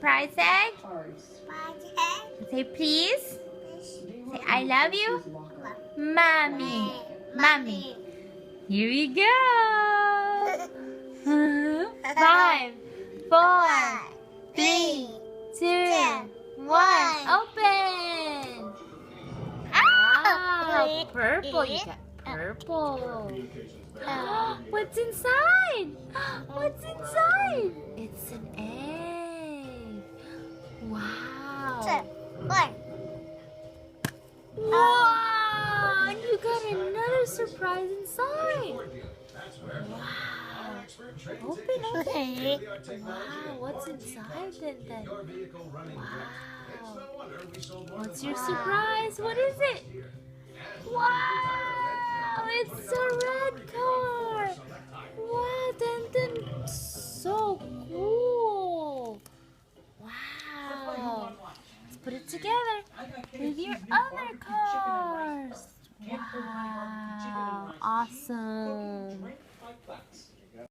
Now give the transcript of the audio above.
Surprise egg. Surprise egg. Say please. Say I love you. Mommy. Mommy. Here we go. 5, 4, 3, 2, 1. Open. Ah, purple. You got purple. What's inside? What's inside? It's an egg. Wow. Wow! And you got another surprise inside. Wow. Open, open. Wow, what's inside then? Wow. What's your surprise? What is it? Wow! It's a red car. Wow, then so cool. Wow. Let's put it together with your other cars. Wow. Awesome.